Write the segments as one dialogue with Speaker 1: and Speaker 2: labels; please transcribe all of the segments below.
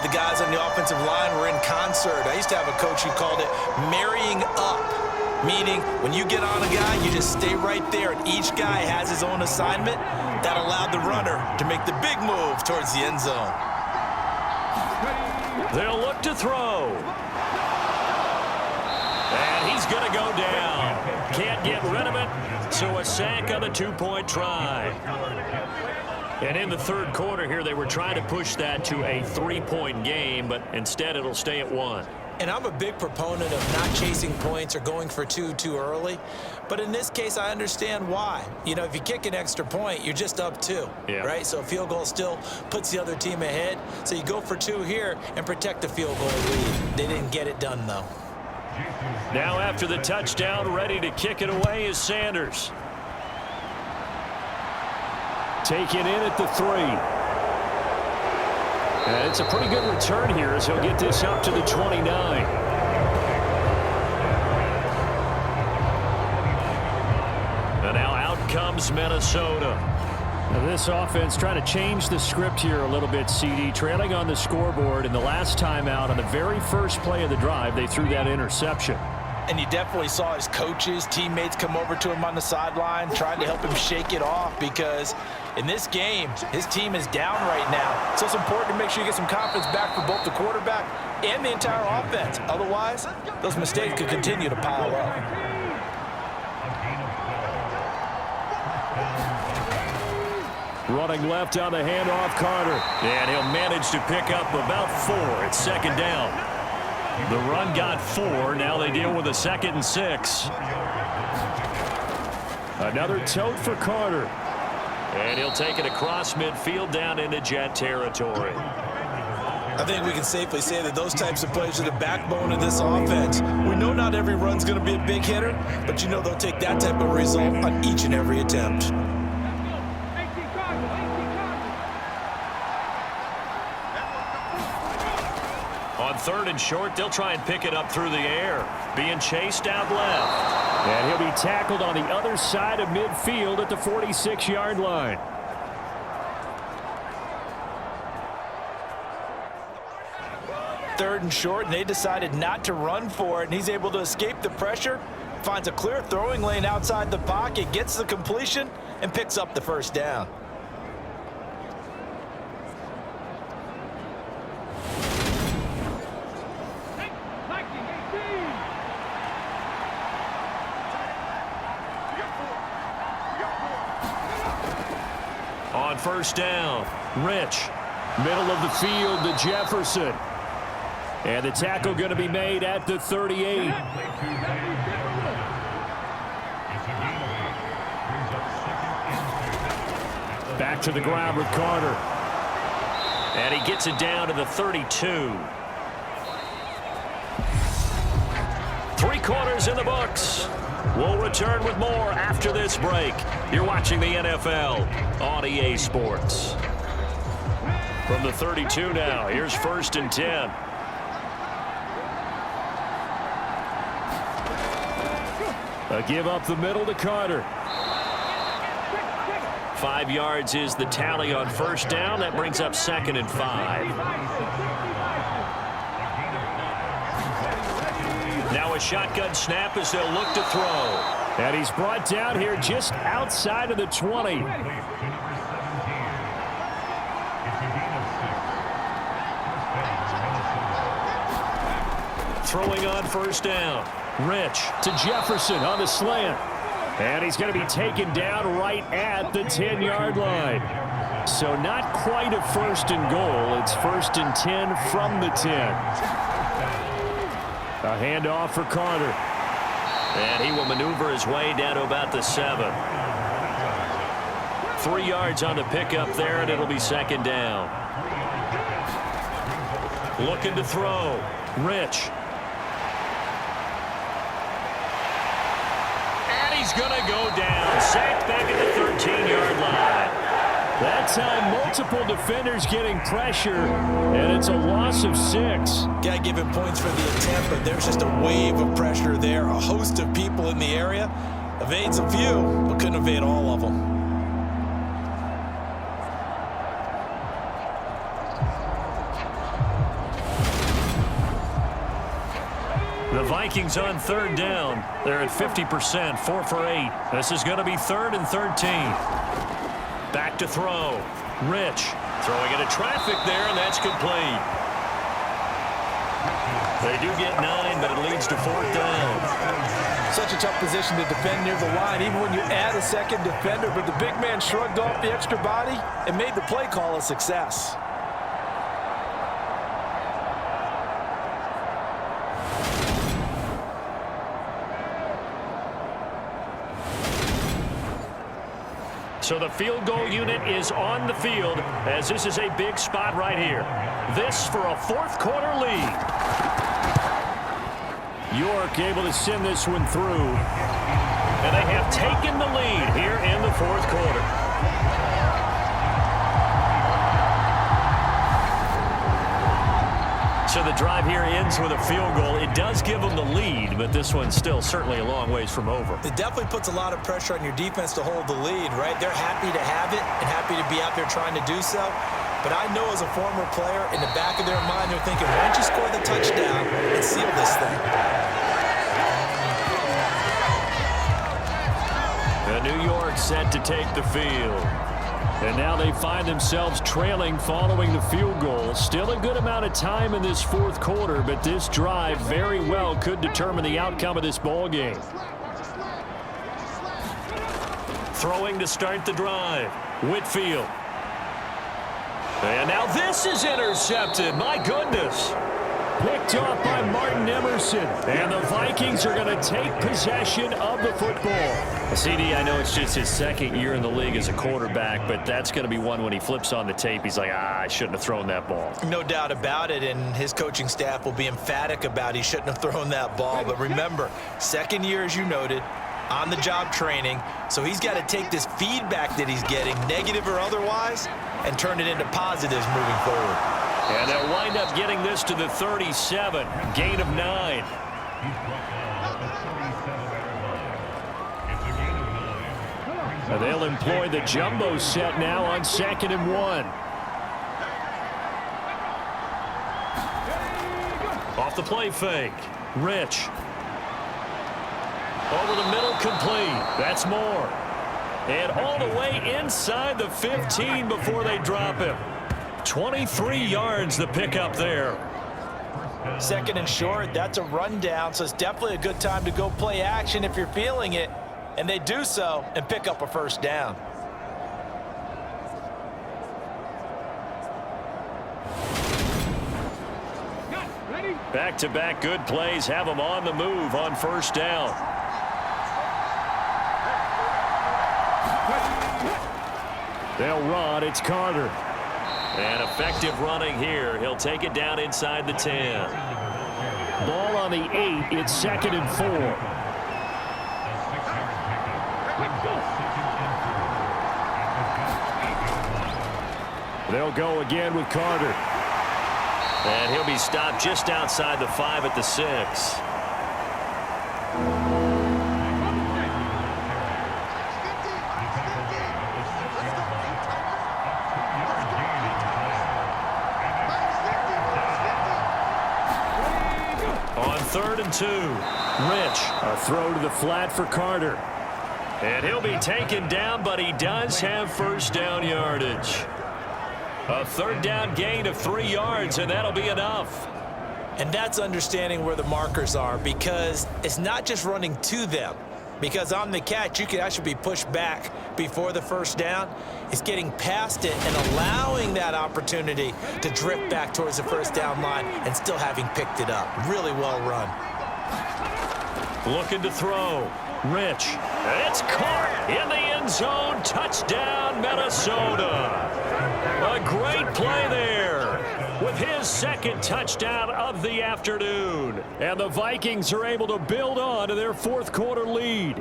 Speaker 1: the guys on the offensive line were in concert. I used to have a coach who called it marrying up, meaning when you get on a guy, you just stay right there, and each guy has his own assignment. That allowed the runner to make the big move towards the end zone.
Speaker 2: They'll look to throw. And he's going to go down. Can't get rid of it, so a sack on the two-point try. And in the third quarter here, they were trying to push that to a three-point game, but instead it'll stay at one.
Speaker 1: And I'm a big proponent of not chasing points or going for two too early. But in this case, I understand why. You know, if you kick an extra point, you're just up two, right? So a field goal still puts the other team ahead. So you go for two here and protect the field goal lead. They didn't get it done, though.
Speaker 2: Now after the touchdown, ready to kick it away is Sanders. Taken in at the 3. And it's a pretty good return here as he'll get this up to the 29. And now out comes Minnesota.
Speaker 3: Now this offense trying to change the script here a little bit, CD. Trailing on the scoreboard, and the last time out on the very first play of the drive, they threw that interception.
Speaker 1: And you definitely saw his coaches, teammates come over to him on the sideline, trying to help him shake it off, because in this game, his team is down right now. So it's important to make sure you get some confidence back for both the quarterback and the entire offense. Otherwise, those mistakes could continue to pile up.
Speaker 2: Running left on the handoff, Carter. And he'll manage to pick up about 4. It's second down. The run got 4. Now they deal with a 2nd and 6. Another tote for Carter. And he'll take it across midfield down into Jet territory.
Speaker 1: I think we can safely say that those types of plays are the backbone of this offense. We know not every run's going to be a big hitter, but you know they'll take that type of result on each and every attempt.
Speaker 2: On 3rd and short, they'll try and pick it up through the air. Being chased out left.
Speaker 3: And he'll be tackled on the other side of midfield at the 46-yard line.
Speaker 1: Third and short, and they decided not to run for it, and he's able to escape the pressure, finds a clear throwing lane outside the pocket, gets the completion, and picks up the first down.
Speaker 2: On first down, Rich.
Speaker 3: Middle of the field to Jefferson. And the tackle going to be made at the 38. Back to the ground with Carter.
Speaker 2: And he gets it down to the 32. 3 quarters in the books. We'll return with more after this break. You're watching the NFL on EA Sports. From the 32 now, here's 1st and 10.
Speaker 3: A give up the middle to Carter.
Speaker 2: 5 yards is the tally on first down. That brings up 2nd and 5. Now a shotgun snap as they'll look to throw.
Speaker 3: And he's brought down here just outside of the 20.
Speaker 2: Throwing on first down.
Speaker 3: Rich to Jefferson on the slant. And he's going to be taken down right at the 10-yard line. So not quite a 1st and goal. It's 1st and 10 from the 10. A handoff for Carter.
Speaker 2: And he will maneuver his way down to about the 7. 3 yards on the pickup there, and it'll be 2nd down. Looking to throw. Rich. And he's going to go down. Sacked back at the 13-yard line.
Speaker 3: That time, multiple defenders getting pressure, and it's a loss of 6.
Speaker 1: Got to give him points for the attempt, but there's just a wave of pressure there. A host of people in the area. Evades a few, but couldn't evade all of them.
Speaker 2: The Vikings on third down. They're at 50%, 4 for 8. This is going to be 3rd and 13. Back to throw. Rich throwing into traffic there, and that's complete. They do get 9, but it leads to 4th down.
Speaker 1: Such a tough position to defend near the line, even when you add a second defender. But the big man shrugged off the extra body and made the play call a success.
Speaker 2: So the field goal unit is on the field as this is a big spot right here. This for a 4th quarter lead.
Speaker 3: York able to send this one through.
Speaker 2: And they have taken the lead here in the 4th quarter. So the drive here ends with a field goal. It does give them the lead, but this one's still certainly a long ways from over.
Speaker 1: It definitely puts a lot of pressure on your defense to hold the lead, right? They're happy to have it and happy to be out there trying to do so. But I know as a former player, in the back of their mind, they're thinking, why don't you score the touchdown and seal this thing?
Speaker 2: And New York set to take the field.
Speaker 3: And now they find themselves trailing following the field goal. Still a good amount of time in this 4th quarter, but this drive very well could determine the outcome of this ball game.
Speaker 2: Throwing to start the drive. Whitfield. And now this is intercepted. My goodness.
Speaker 3: Picked off by Martin Emerson. And the Vikings are going to take possession of the football.
Speaker 2: CD, I know it's just his 2nd year in the league as a quarterback, but that's going to be one when he flips on the tape. He's like, I shouldn't have thrown that ball.
Speaker 1: No doubt about it, and his coaching staff will be emphatic about he shouldn't have thrown that ball. But remember, 2nd year, as you noted, on-the-job training, so he's got to take this feedback that he's getting, negative or otherwise, and turn it into positives moving forward.
Speaker 2: And they'll wind up getting this to the 37, gain of 9.
Speaker 3: And they'll employ the jumbo set now on 2nd and 1.
Speaker 2: Off the play fake. Rich. Over the middle, complete. That's more. And all the way inside the 15 before they drop him. 23 yards the pickup there.
Speaker 1: 2nd and short, that's a rundown, so it's definitely a good time to go play action if you're feeling it. And they do so and pick up a 1st down.
Speaker 2: Back-to-back good plays have them on the move on 1st down.
Speaker 3: They'll run. It's Carter.
Speaker 2: And effective running here. He'll take it down inside the 10.
Speaker 3: Ball on the 8. It's 2nd and 4. They'll go again with Carter.
Speaker 2: And he'll be stopped just outside the 5 at the 6. On 3rd and 2, Rich.
Speaker 3: A throw to the flat for Carter.
Speaker 2: And he'll be taken down, but he does have 1st down yardage. A 3rd down gain of 3 yards, and that'll be enough.
Speaker 1: And that's understanding where the markers are, because it's not just running to them. Because on the catch, you can actually be pushed back before the 1st down. It's getting past it and allowing that opportunity to drift back towards the 1st down line and still having picked it up. Really well run.
Speaker 2: Looking to throw. Rich. It's caught in the end zone. Touchdown, Minnesota. A great play there with his 2nd touchdown of the afternoon.
Speaker 3: And the Vikings are able to build on to their 4th quarter lead.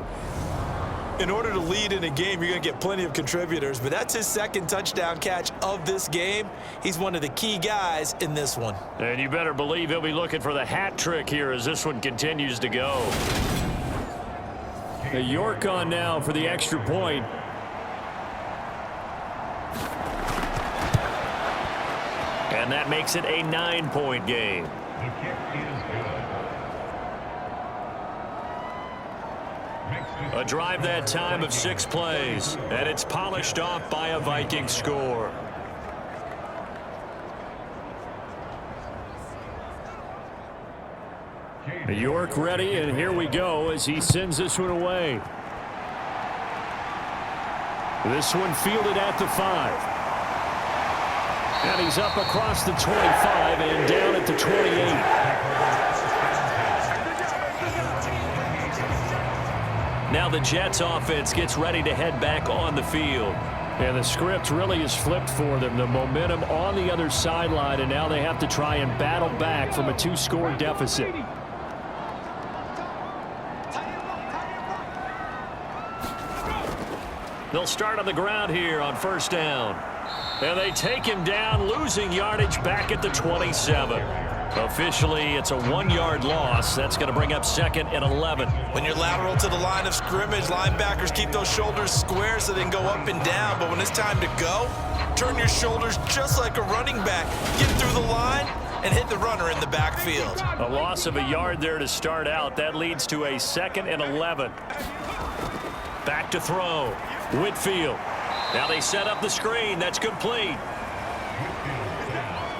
Speaker 1: In order to lead in a game, you're going to get plenty of contributors, but that's his 2nd touchdown catch of this game. He's one of the key guys in this one.
Speaker 2: And you better believe he'll be looking for the hat trick here as this one continues to go.
Speaker 3: York on now for the extra point.
Speaker 2: And that makes it a 9-point game. A drive that time of 6 plays, and it's polished off by a Viking score.
Speaker 3: York ready, and here we go as he sends this one away. This one fielded at the 5. And he's up across the 25 and down at the 28.
Speaker 2: Now the Jets offense gets ready to head back on the field.
Speaker 3: And the script really is flipped for them. The momentum on the other sideline, and now they have to try and battle back from a 2-score deficit.
Speaker 2: They'll start on the ground here on first down. And they take him down, losing yardage back at the 27. Officially, it's a 1-yard loss. That's going to bring up 2nd and 11.
Speaker 1: When you're lateral to the line of scrimmage, linebackers keep those shoulders square so they can go up and down. But when it's time to go, turn your shoulders just like a running back. Get through the line and hit the runner in the backfield.
Speaker 2: A loss of a yard there to start out. That leads to a 2nd and 11. Back to throw. Whitfield. Now they set up the screen. That's complete.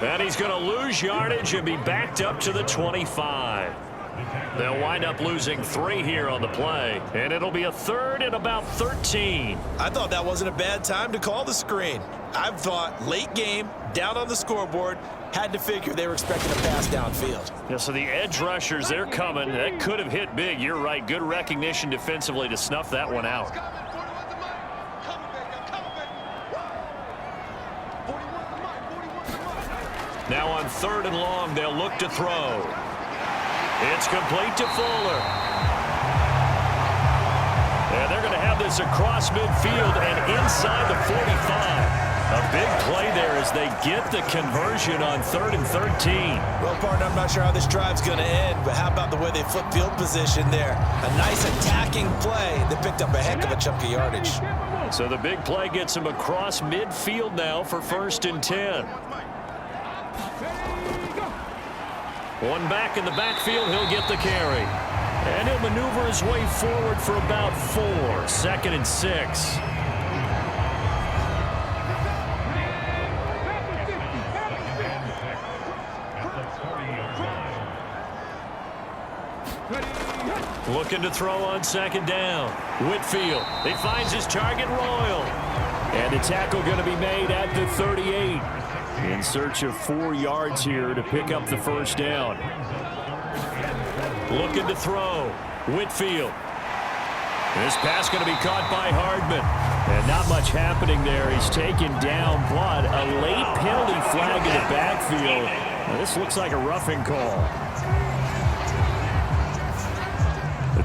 Speaker 2: And he's going to lose yardage and be backed up to the 25. They'll wind up losing 3 here on the play. And it'll be a 3rd and about 13.
Speaker 1: I thought that wasn't a bad time to call the screen. I thought late game, down on the scoreboard, had to figure they were expecting a pass downfield.
Speaker 2: Yeah, so the edge rushers, they're coming. That could have hit big. You're right. Good recognition defensively to snuff that one out. Now on 3rd and long, they'll look to throw. It's complete to Fuller. And they're going to have this across midfield and inside the 45. A big play there as they get the conversion on 3rd and 13.
Speaker 1: Well, partner, I'm not sure how this drive's going to end, but how about the way they flip field position there? A nice attacking play that picked up a heck of a chunk of yardage.
Speaker 2: So the big play gets him across midfield now for 1st and 10. One back in the backfield, he'll get the carry. And he'll maneuver his way forward for about 4. 2nd and 6. Looking to throw on 2nd down. Whitfield. He finds his target, Royal.
Speaker 3: And the tackle going to be made at the 38. In search of 4 yards here to pick up the 1st down.
Speaker 2: Looking to throw. Whitfield. This pass going to be caught by Hardman.
Speaker 3: And not much happening there. He's taken down, but a late penalty flag in the backfield. Now, this looks like a roughing call.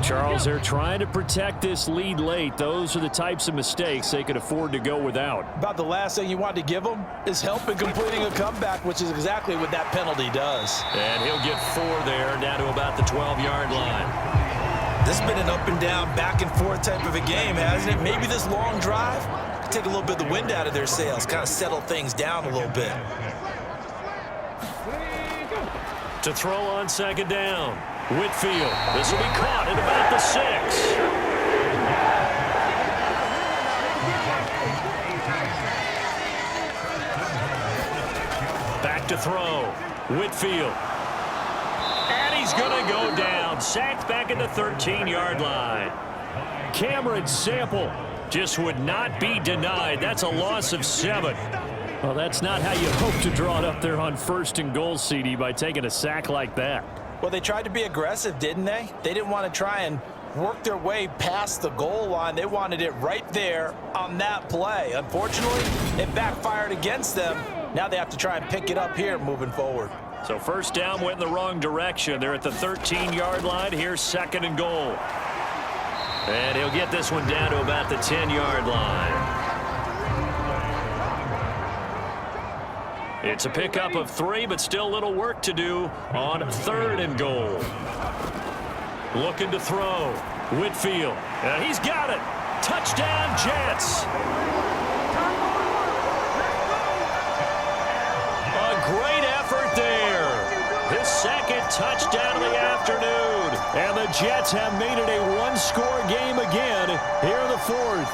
Speaker 3: Charles, they're trying to protect this lead late. Those are the types of mistakes they could afford to go without.
Speaker 1: About the last thing you want to give them is help in completing a comeback, which is exactly what that penalty does.
Speaker 2: And he'll get 4 there, down to about the 12-yard line.
Speaker 1: This has been an up and down, back and forth type of a game, hasn't it? Maybe this long drive could take a little bit of the wind out of their sails, kind of settle things down a little bit.
Speaker 2: To throw on 2nd down. Whitfield. This will be caught at about the 6. Back to throw. Whitfield. And he's going to go down. Sacked back at the 13-yard line.
Speaker 3: Cameron Sample
Speaker 2: just would not be denied. That's a loss of 7.
Speaker 3: Well, that's not how you hope to draw it up there on 1st and goal, CD, by taking a sack like that.
Speaker 1: Well, they tried to be aggressive, didn't they? They didn't want to try and work their way past the goal line. They wanted it right there on that play. Unfortunately, it backfired against them. Now they have to try and pick it up here moving forward.
Speaker 2: So 1st down went in the wrong direction. They're at the 13-yard line. Here's 2nd and goal. And he'll get this one down to about the 10-yard line. It's a pickup of 3, but still a little work to do on 3rd and goal. Looking to throw. Whitfield. And he's got it. Touchdown, Jets. A great effort there. his second touchdown of the afternoon.
Speaker 3: And the Jets have made it a one-score game again here in the fourth.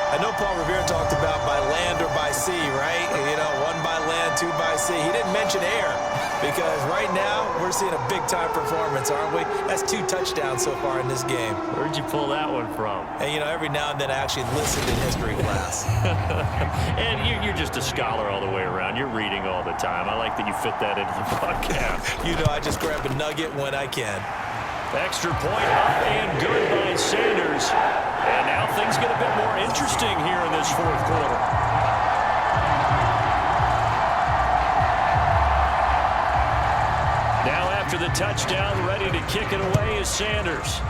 Speaker 1: I know Paul Revere talked about by land or by sea, right? You know, one by land, two by sea. He didn't mention air because right now we're seeing a big-time performance, aren't we? That's 2 touchdowns so far in this game.
Speaker 2: Where'd you pull that one from?
Speaker 1: And, you know, every now and then I actually listened in history class.
Speaker 2: And you're just a scholar all the way around. You're reading all the time. I like that you fit that into the podcast.
Speaker 1: You know, I just grab a nugget when I can.
Speaker 2: Extra point up and good by Sanders. And now things get a bit more interesting here in this fourth quarter. Now after the touchdown, ready to kick it away is Sanders.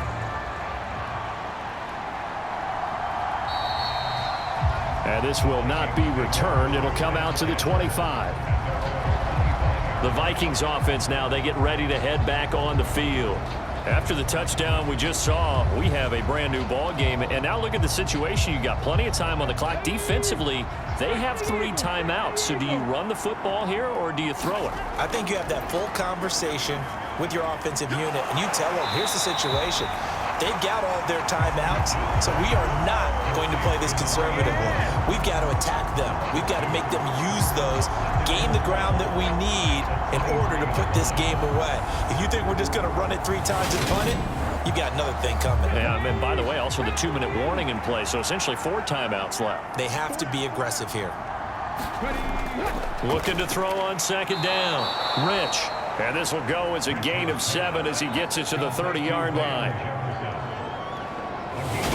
Speaker 3: And this will not be returned. It'll come out to the 25.
Speaker 2: The Vikings offense now, they get ready to head back on the field. After the touchdown we just saw, we have a brand new ball game. And now look at the situation. You got plenty of time on the clock. Defensively, they have 3 timeouts. So do you run the football here or do you throw it?
Speaker 1: I think you have that full conversation with your offensive unit, and you tell them, here's the situation. They've got all their timeouts, so we are not going to play this conservatively. We've got to attack them. We've got to make them use those, gain the ground that we need in order to put this game away. If you think we're just going to run it 3 times and punt it, you got another thing coming.
Speaker 2: Yeah, and by the way, also the 2-minute warning in play, so essentially 4 timeouts left.
Speaker 1: They have to be aggressive here.
Speaker 2: Looking to throw on second down. Rich. And this will go as a gain of 7 as he gets it to the 30-yard line.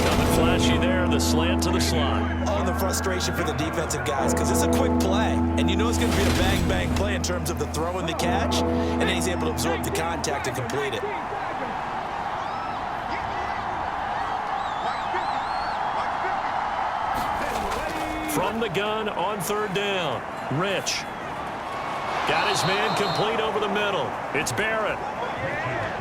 Speaker 2: Nothing flashy there, the slant to the slot.
Speaker 1: Oh, the frustration for the defensive guys because it's a quick play. And you know it's going to be a bang-bang play in terms of the throw and the catch. And then he's able to absorb the contact and complete it.
Speaker 2: From the gun on third down. Rich. Got his man complete over the middle. It's Barrett.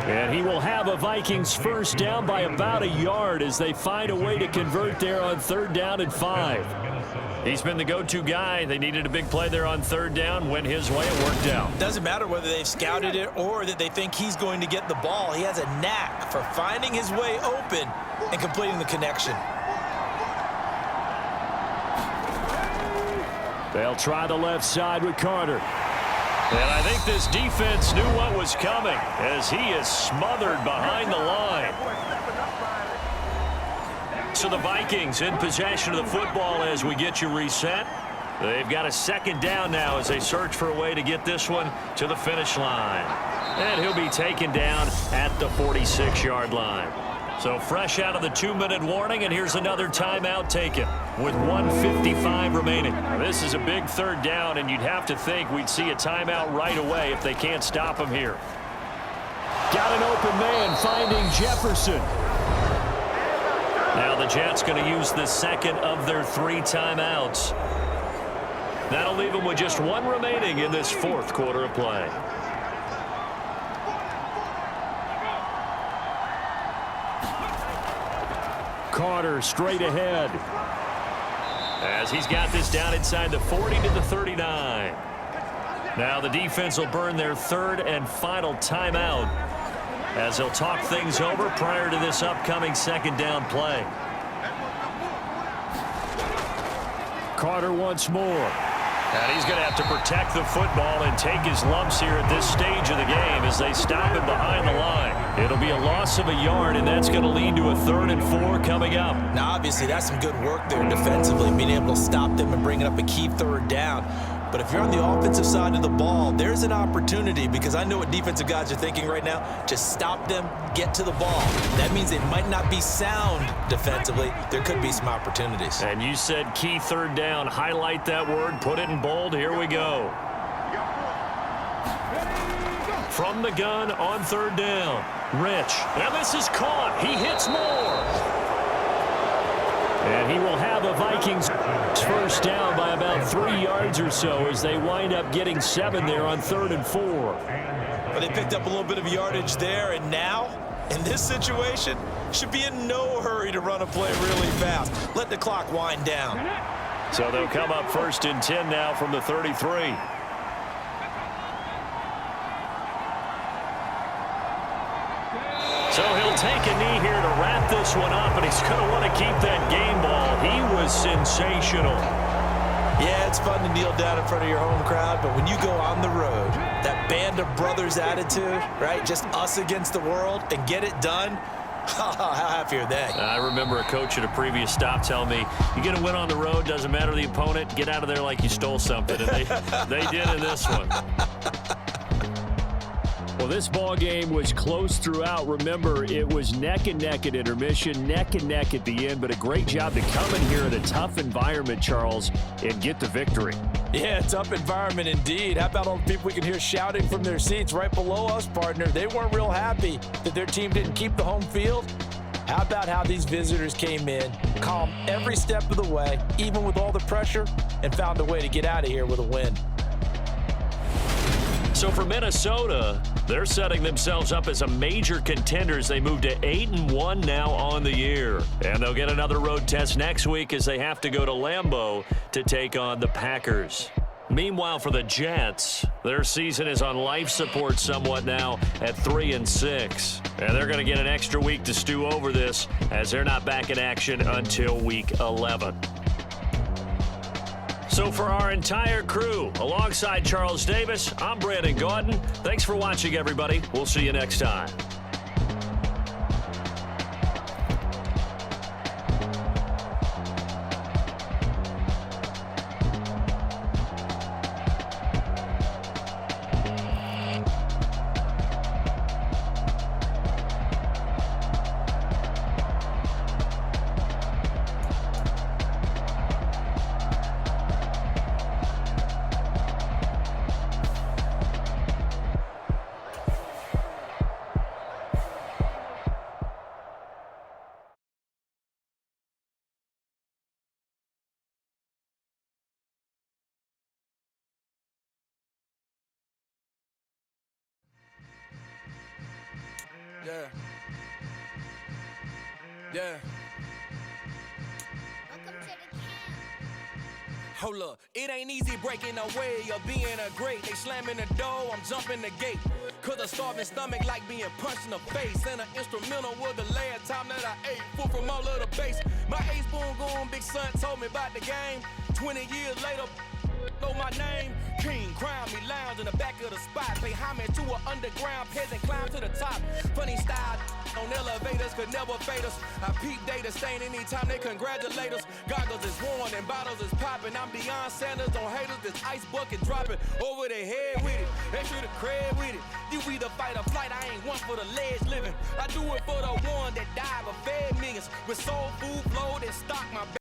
Speaker 3: And he will have a Vikings first down by about a yard as they find a way to convert there on third down and 5.
Speaker 2: He's been the go-to guy. They needed a big play there on third down. Went his way. It worked out.
Speaker 1: Doesn't matter whether they've scouted it or that they think he's going to get the ball. He has a knack for finding his way open and completing the connection.
Speaker 3: They'll try the left side with Carter.
Speaker 2: And I think this defense knew what was coming as he is smothered behind the line. So the Vikings in possession of the football as we get you reset. They've got a second down now as they search for a way to get this one to the finish line. And he'll be taken down at the 46-yard line. So fresh out of the 2-minute warning, and here's another timeout taken with 1:55 remaining. Now, this is a big third down, and you'd have to think we'd see a timeout right away if they can't stop him here.
Speaker 3: Got an open man finding Jefferson.
Speaker 2: Now the Jets going to use the second of their 3 timeouts. That'll leave them with just 1 remaining in this fourth quarter of play.
Speaker 3: Carter straight ahead.
Speaker 2: As he's got this down inside the 40 to the 39. Now the defense will burn their 3rd and final timeout as they'll talk things over prior to this upcoming second down play.
Speaker 3: Carter once more.
Speaker 2: And he's going to have to protect the football and take his lumps here at this stage of the game as they stop him behind the line. It'll be a loss of a yard, and that's going to lead to a 3rd and 4 coming up.
Speaker 1: Now, obviously, that's some good work there defensively, being able to stop them and bringing up a key 3rd down. But if you're on the offensive side of the ball, there's an opportunity because I know what defensive guys are thinking right now. Just stop them, get to the ball. That means they might not be sound defensively. There could be some opportunities.
Speaker 2: And you said key 3rd down. Highlight that word. Put it in bold. Here we go. From the gun on 3rd down. Rich. And this is caught. He hits more.
Speaker 3: And he will have a Vikings first down by about 3 yards or so as they wind up getting 7 there on 3rd and 4.
Speaker 1: But they picked up a little bit of yardage there, and now, in this situation, should be in no hurry to run a play really fast. Let the clock wind down.
Speaker 2: So they'll come up 1st and 10 now from the 33. take a knee here to wrap this one up, and he's going to want to keep that game ball. He was sensational.
Speaker 1: Yeah, it's fun to kneel down in front of your home crowd, but when you go on the road, that band of brothers attitude, right, just us against the world, and get it done, how happy are they?
Speaker 2: I remember a coach at a previous stop telling me, you get a win on the road, doesn't matter the opponent, get out of there like you stole something. And they did in this one.
Speaker 3: Well, this ball game was close throughout. Remember, it was neck and neck at intermission, neck and neck at the end, but a great job to come in here in a tough environment, Charles, and get the victory.
Speaker 1: Yeah, tough environment indeed. How about all the people we can hear shouting from their seats right below us, partner? They weren't real happy that their team didn't keep the home field. How about how these visitors came in, calm every step of the way, even with all the pressure, and found a way to get out of here with a win.
Speaker 2: So for Minnesota, they're setting themselves up as a major contender as they move to 8-1 now on the year. And they'll get another road test next week as they have to go to Lambeau to take on the Packers. Meanwhile, for the Jets, their season is on life support somewhat now at 3-6. And they're going to get an extra week to stew over this as they're not back in action until week 11. So for our entire crew, alongside Charles Davis, I'm Brandon Gaudin. Thanks for watching, everybody. We'll see you next time.
Speaker 4: Yeah. Yeah. Hold up, it ain't easy breaking away or being a great. They slamming the door, I'm jumping the gate. Cause a starving stomach like being punched in the face. And an instrumental was the last time that I ate. Food from all of the base. My ace boom goon, big son told me about the game. 20 years later, know my name. King, crown me, lounge in the back of the spot. Pay homage to an underground peasant, climb to the top. Funny style on elevators could never fade us. I peep data stain anytime they congratulate us. Goggles is worn and bottles is popping. I'm Deion Sanders on haters, this ice bucket dropping over their head with it. They should have cred with it. You either fight or flight, I ain't one for the ledge living. I do it for the one that died but fed millions with soul food flow that stock my